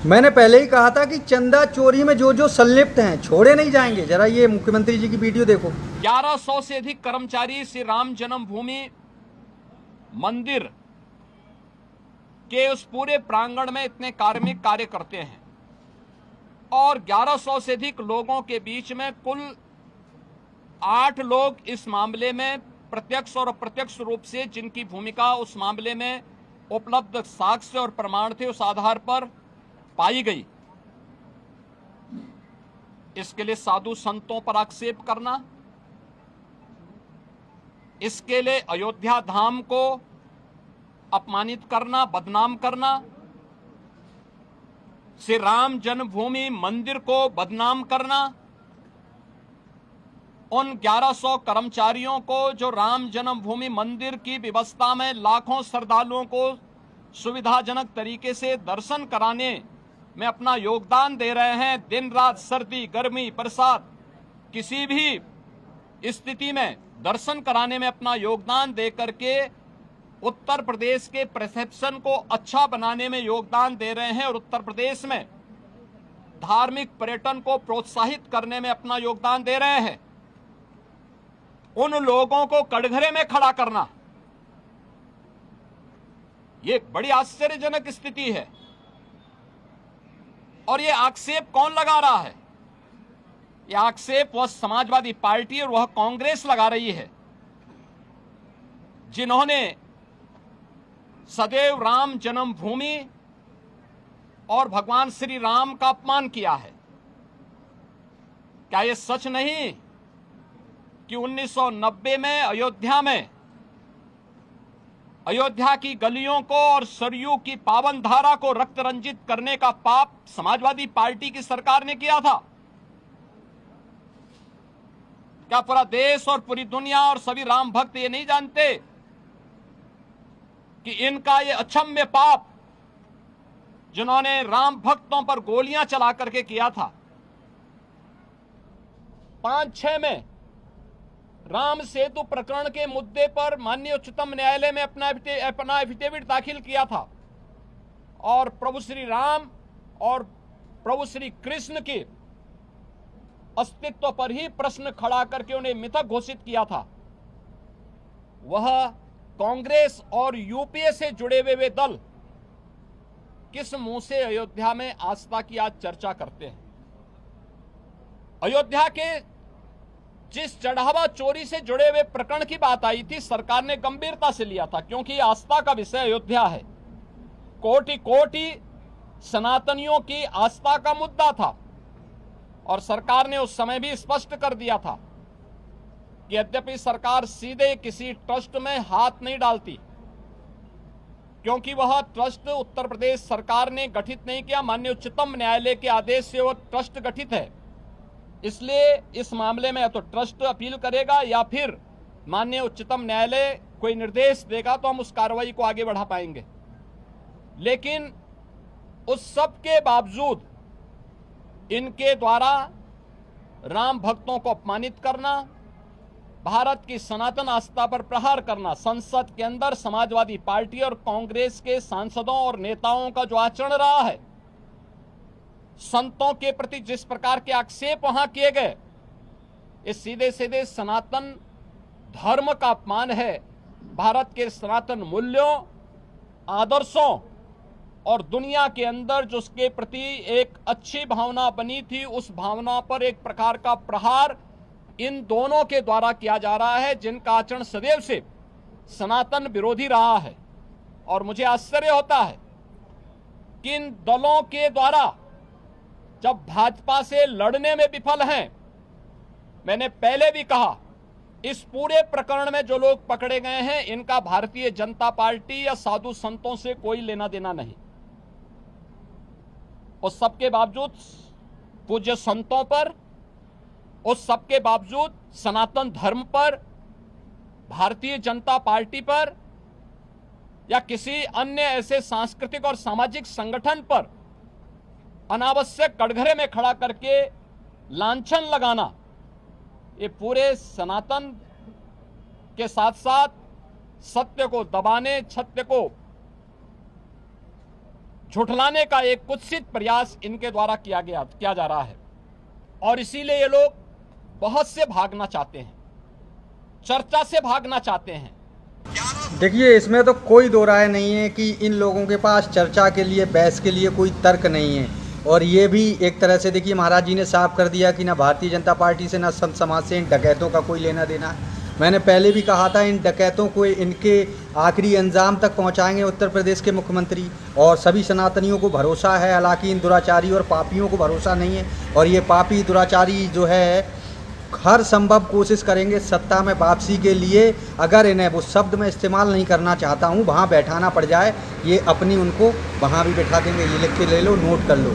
मैंने पहले ही कहा था कि चंदा चोरी में जो जो संलिप्त हैं छोड़े नहीं जाएंगे। जरा ये मुख्यमंत्री जी की वीडियो देखो। 1100 से अधिक कर्मचारी श्री राम जन्मभूमि मंदिर के उस पूरे प्रांगण में इतने कार्मिक कार्य करते हैं और 1100 से अधिक लोगों के बीच में कुल 8 लोग इस मामले में प्रत्यक्ष और अप्रत्यक्ष रूप से जिनकी भूमिका उस मामले में उपलब्ध साक्ष्य और प्रमाण थे उस आधार पर पाई गई। इसके लिए साधु संतों पर आक्षेप करना, इसके लिए अयोध्या धाम को अपमानित करना, बदनाम करना, श्री राम जन्मभूमि मंदिर को बदनाम करना, उन 1100 कर्मचारियों को जो राम जन्मभूमि मंदिर की व्यवस्था में लाखों श्रद्धालुओं को सुविधाजनक तरीके से दर्शन कराने में अपना योगदान दे रहे हैं, दिन रात सर्दी गर्मी बरसात किसी भी स्थिति में दर्शन कराने में अपना योगदान दे करके उत्तर प्रदेश के परसेप्शन को अच्छा बनाने में योगदान दे रहे हैं और उत्तर प्रदेश में धार्मिक पर्यटन को प्रोत्साहित करने में अपना योगदान दे रहे हैं, उन लोगों को कटघरे में खड़ा करना ये बड़ी आश्चर्यजनक स्थिति है। और ये आक्षेप कौन लगा रहा है? ये आक्षेप वह समाजवादी पार्टी और वह कांग्रेस लगा रही है जिन्होंने सदैव राम जन्मभूमि और भगवान श्री राम का अपमान किया है। क्या यह सच नहीं कि 1990 में अयोध्या की गलियों को और सरयू की पावन धारा को रक्त रंजित करने का पाप समाजवादी पार्टी की सरकार ने किया था? क्या पूरा देश और पूरी दुनिया और सभी राम भक्त ये नहीं जानते कि इनका ये अक्षम्य पाप जिन्होंने राम भक्तों पर गोलियां चला करके किया था? 5-6 में राम सेतु प्रकरण के मुद्दे पर माननीय उच्चतम न्यायालय में अपना एफिडेविट दाखिल किया था और प्रभु श्री राम और प्रभु श्री कृष्ण के अस्तित्व पर ही प्रश्न खड़ा करके उन्हें मिथक घोषित किया था। वह कांग्रेस और यूपीए से जुड़े हुए दल किस मुंह से अयोध्या में आस्था की आज चर्चा करते हैं? अयोध्या के जिस चढ़ावा चोरी से जुड़े हुए प्रकरण की बात आई थी, सरकार ने गंभीरता से लिया था क्योंकि आस्था का विषय अयोध्या है। कोटि कोटि सनातनियों की आस्था का मुद्दा था और सरकार ने उस समय भी स्पष्ट कर दिया था कि यद्यपि सरकार सीधे किसी ट्रस्ट में हाथ नहीं डालती क्योंकि वह ट्रस्ट उत्तर प्रदेश सरकार ने गठित नहीं किया, माननीय उच्चतम न्यायालय के आदेश से वह ट्रस्ट गठित है, इसलिए इस मामले में या तो ट्रस्ट अपील करेगा या फिर माननीय उच्चतम न्यायालय कोई निर्देश देगा तो हम उस कार्रवाई को आगे बढ़ा पाएंगे। लेकिन उस सब के बावजूद इनके द्वारा राम भक्तों को अपमानित करना, भारत की सनातन आस्था पर प्रहार करना, संसद के अंदर समाजवादी पार्टी और कांग्रेस के सांसदों और नेताओं का जो आचरण रहा है, संतों के प्रति जिस प्रकार के आक्षेप वहां किए गए, ये सीधे सीधे सनातन धर्म का अपमान है। भारत के सनातन मूल्यों, आदर्शों और दुनिया के अंदर जो उसके प्रति एक अच्छी भावना बनी थी, उस भावना पर एक प्रकार का प्रहार इन दोनों के द्वारा किया जा रहा है, जिनका आचरण सदैव से सनातन विरोधी रहा है। और मुझे आश्चर्य होता है कि इन दलों के द्वारा जब भाजपा से लड़ने में विफल हैं, मैंने पहले भी कहा, इस पूरे प्रकरण में जो लोग पकड़े गए हैं इनका भारतीय जनता पार्टी या साधु संतों से कोई लेना देना नहीं। उस सबके बावजूद पूज्य संतों पर, उस सबके बावजूद सनातन धर्म पर, भारतीय जनता पार्टी पर या किसी अन्य ऐसे सांस्कृतिक और सामाजिक संगठन पर अनावश्यक कटघरे में खड़ा करके लांछन लगाना, ये पूरे सनातन के साथ साथ सत्य को दबाने, सत्य को झुठलाने का एक कुत्सित प्रयास इनके द्वारा किया जा रहा है। और इसीलिए ये लोग बहुत से भागना चाहते हैं, चर्चा से भागना चाहते हैं। देखिए, इसमें तो कोई दो राय नहीं है कि इन लोगों के पास चर्चा के लिए, बहस के लिए कोई तर्क नहीं है। और ये भी एक तरह से देखिए, महाराज जी ने साफ कर दिया कि ना भारतीय जनता पार्टी से, ना संत समाज से इन डकैतों का कोई लेना देना है। मैंने पहले भी कहा था, इन डकैतों को इनके आखिरी अंजाम तक पहुंचाएंगे उत्तर प्रदेश के मुख्यमंत्री। और सभी सनातनियों को भरोसा है, हालांकि इन दुराचारी और पापियों को भरोसा नहीं है। और ये पापी दुराचारी जो है हर संभव कोशिश करेंगे सत्ता में वापसी के लिए। अगर इन्हें वो शब्द में इस्तेमाल नहीं करना चाहता हूँ, वहाँ बैठाना पड़ जाए, ये अपनी उनको वहाँ भी बैठा देंगे। ये लिख के ले लो, नोट कर लो।